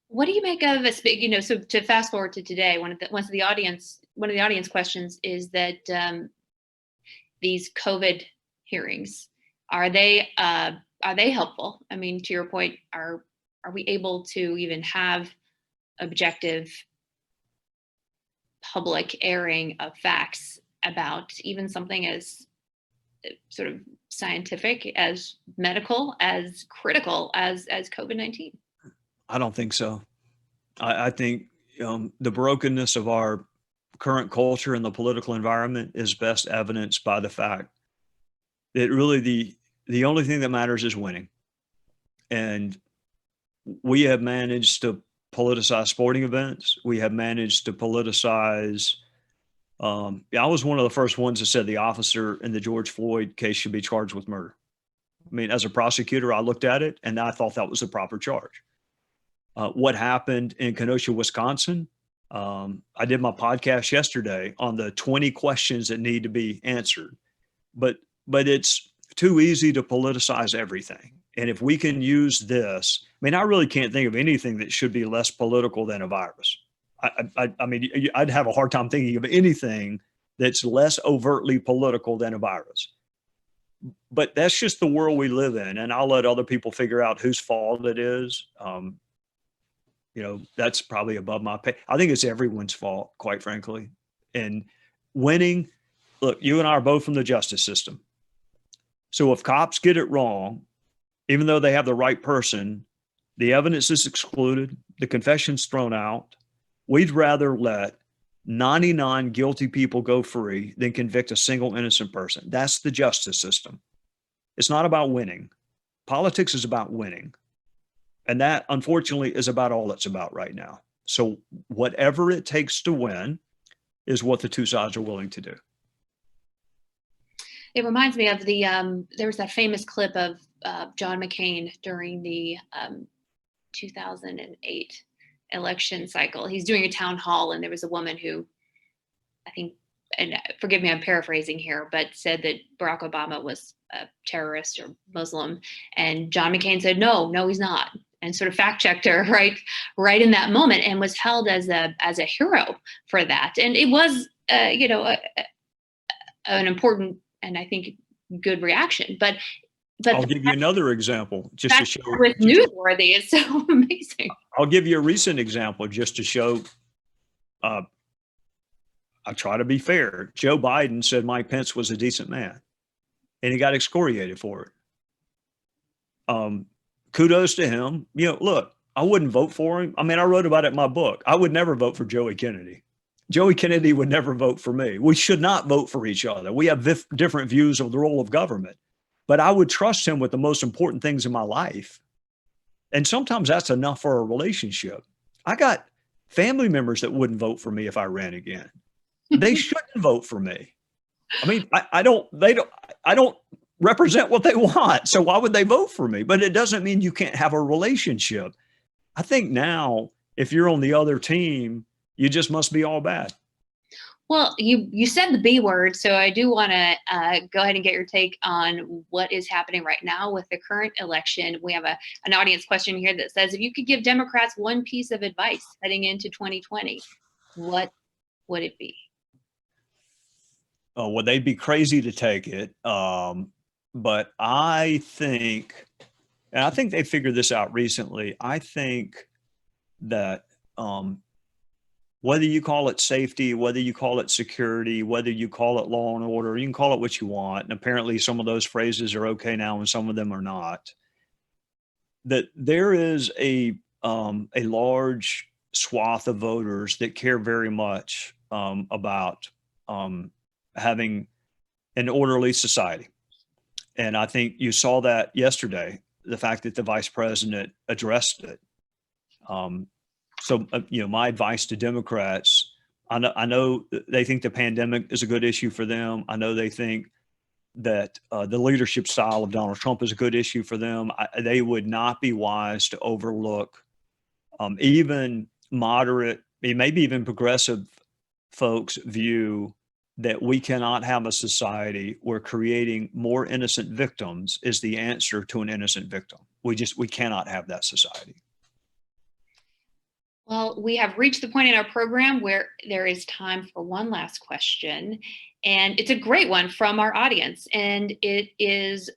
What do you make of a so to fast forward to today, one of the audience questions is that these COVID hearings, are they helpful? I mean, to your point, are we able to even have objective public airing of facts about even something as sort of scientific, as medical, as critical as COVID-19? I don't think so. I think the brokenness of our current culture and the political environment is best evidenced by the fact that really the only thing that matters is winning. And we have managed to politicize sporting events. We have managed to politicize. I was one of the first ones that said the officer in the George Floyd case should be charged with murder. I mean, as a prosecutor, I looked at it and I thought that was the proper charge. What happened in Kenosha, Wisconsin, I did my podcast yesterday on the 20 questions that need to be answered, but it's too easy to politicize everything. And if we can use this, I mean, I really can't think of anything that should be less political than a virus. I mean, I'd have a hard time thinking of anything that's less overtly political than a virus. But that's just the world we live in. And I'll let other people figure out whose fault it is. That's probably above my pay. I think it's everyone's fault, quite frankly. And winning, look, you and I are both from the justice system. So if cops get it wrong, even though they have the right person, the evidence is excluded, the confession's thrown out. We'd rather let 99 guilty people go free than convict a single innocent person. That's the justice system. It's not about winning. Politics is about winning. And that, unfortunately, is about all it's about right now. So whatever it takes to win is what the two sides are willing to do. It reminds me of there was that famous clip of John McCain during the 2008 election cycle. He's doing a town hall, and there was a woman who, I think, and forgive me, I'm paraphrasing here, but said that Barack Obama was a terrorist or Muslim. And John McCain said, no, he's not. And sort of fact checked her right in that moment, and was held as a hero for that. And it was, an important and I think good reaction. But I'll give you another example just to show. With newsworthy is so amazing. I'll give you a recent example just to show. I try to be fair. Joe Biden said Mike Pence was a decent man, and he got excoriated for it. Kudos to him. Look, I wouldn't vote for him. I mean, I wrote about it in my book. I would never vote for Joey Kennedy. Joey Kennedy would never vote for me. We should not vote for each other. We have different views of the role of government, but I would trust him with the most important things in my life. And sometimes that's enough for a relationship. I got family members that wouldn't vote for me if I ran again. They shouldn't vote for me. I mean, I don't represent what they want. So why would they vote for me? But it doesn't mean you can't have a relationship. I think now, if you're on the other team, you just must be all bad. Well, you said the B word, so I do want to go ahead and get your take on what is happening right now with the current election. We have an audience question here that says, if you could give Democrats one piece of advice heading into 2020, what would it be? Well, they'd be crazy to take it. But I think, and I think they figured this out recently, I think that whether you call it safety, whether you call it security, whether you call it law and order, you can call it what you want. And apparently some of those phrases are okay now and some of them are not. That there is a large swath of voters that care very much about having an orderly society. And I think you saw that yesterday, the fact that the vice president addressed it. So, my advice to Democrats, I know they think the pandemic is a good issue for them. I know they think that the leadership style of Donald Trump is a good issue for them. They would not be wise to overlook even moderate, maybe even progressive folks' view that we cannot have a society where creating more innocent victims is the answer to an innocent victim. We cannot have that society. Well, we have reached the point in our program where there is time for one last question. And it's a great one from our audience. And it is,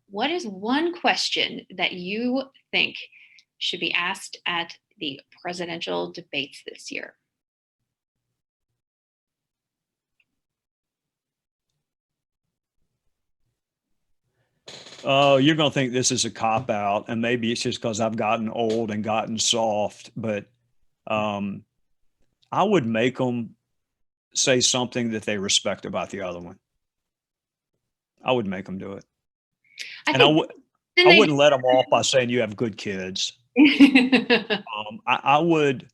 what is one question that you think should be asked at the presidential debates this year? Oh, you're going to think this is a cop out, and maybe it's just because I've gotten old and gotten soft, but I would make them say something that they respect about the other one. I would make them do it. And I wouldn't let them off by saying you have good kids. I would,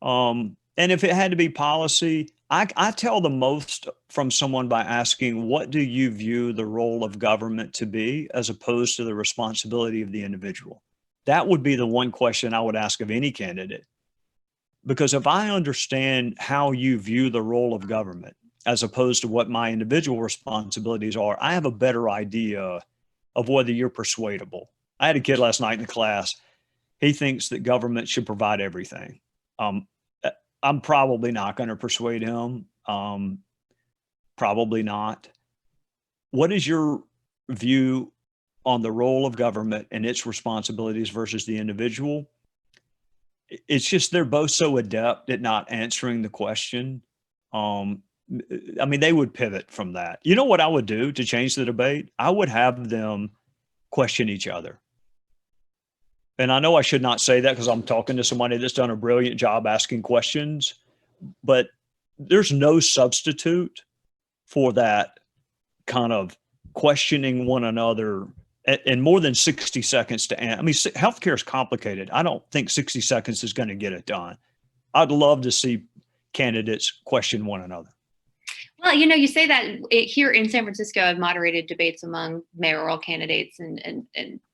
and if it had to be policy, I tell the most from someone by asking, what do you view the role of government to be, as opposed to the responsibility of the individual? That would be the one question I would ask of any candidate. Because if I understand how you view the role of government, as opposed to what my individual responsibilities are, I have a better idea of whether you're persuadable. I had a kid last night in the class. He thinks that government should provide everything. I'm probably not going to persuade him. Probably not. What is your view on the role of government and its responsibilities versus the individual? It's just they're both so adept at not answering the question. I mean, they would pivot from that. You know what I would do to change the debate? I would have them question each other. And I know I should not say that because I'm talking to somebody that's done a brilliant job asking questions, but there's no substitute for that kind of questioning one another in more than 60 seconds to answer. I mean, healthcare is complicated. I don't think 60 seconds is going to get it done. I'd love to see candidates question one another. Well, you say that here in San Francisco, I've moderated debates among mayoral candidates and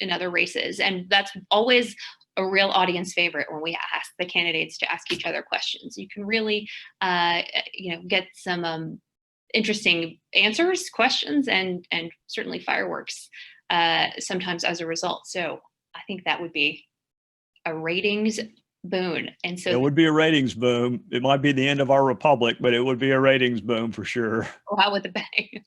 other races. And that's always a real audience favorite when we ask the candidates to ask each other questions. You can really, get some interesting answers, questions, and certainly fireworks sometimes as a result. So I think that would be a ratings boon. And so it would be a ratings boom. It might be the end of our republic, but it would be a ratings boom for sure. Wow, with a bang.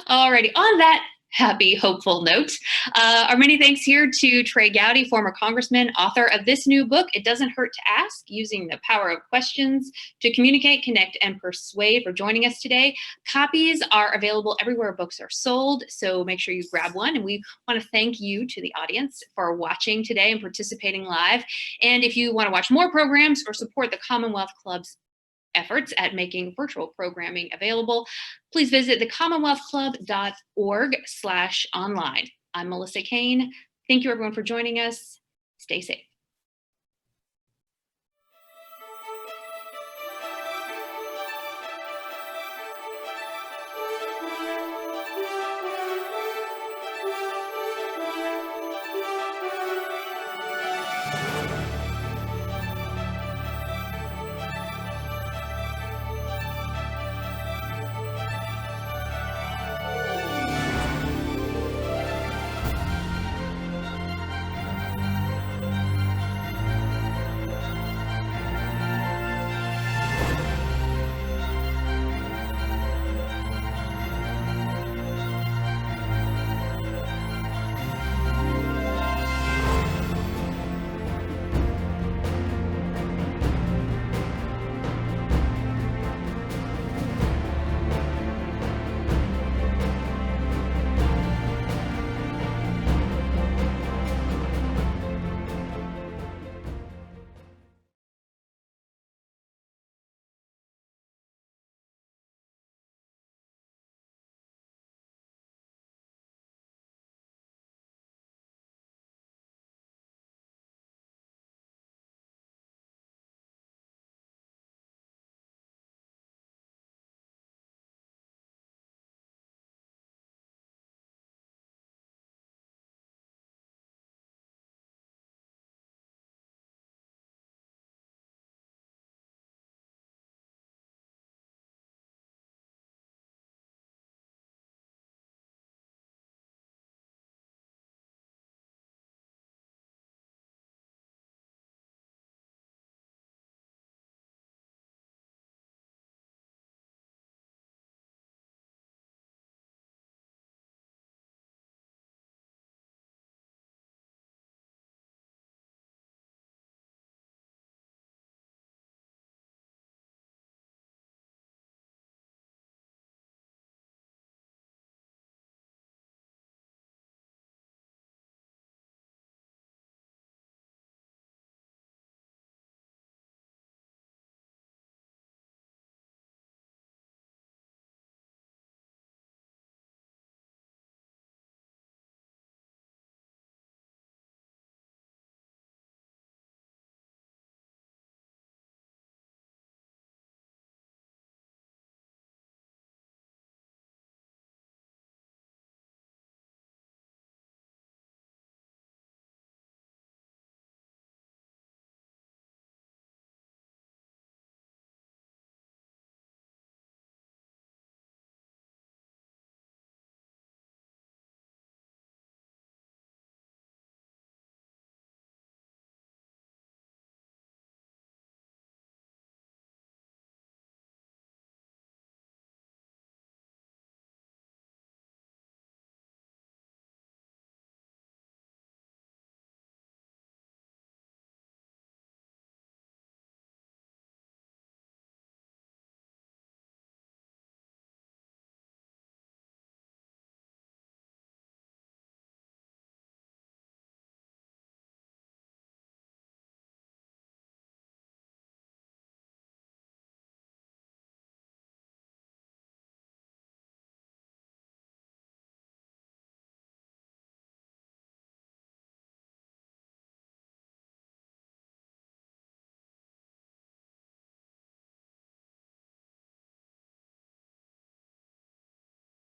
Alrighty, on that happy, hopeful note, our many thanks here to Trey Gowdy, former congressman, author of this new book, It Doesn't Hurt to Ask, Using the Power of Questions to Communicate, Connect, and Persuade, for joining us today. Copies are available everywhere books are sold, so make sure you grab one. And we want to thank you, to the audience, for watching today and participating live. And if you want to watch more programs or support the Commonwealth Club's efforts at making virtual programming available, please visit thecommonwealthclub.org/online. I'm Melissa Kane. Thank you, everyone, for joining us. Stay safe.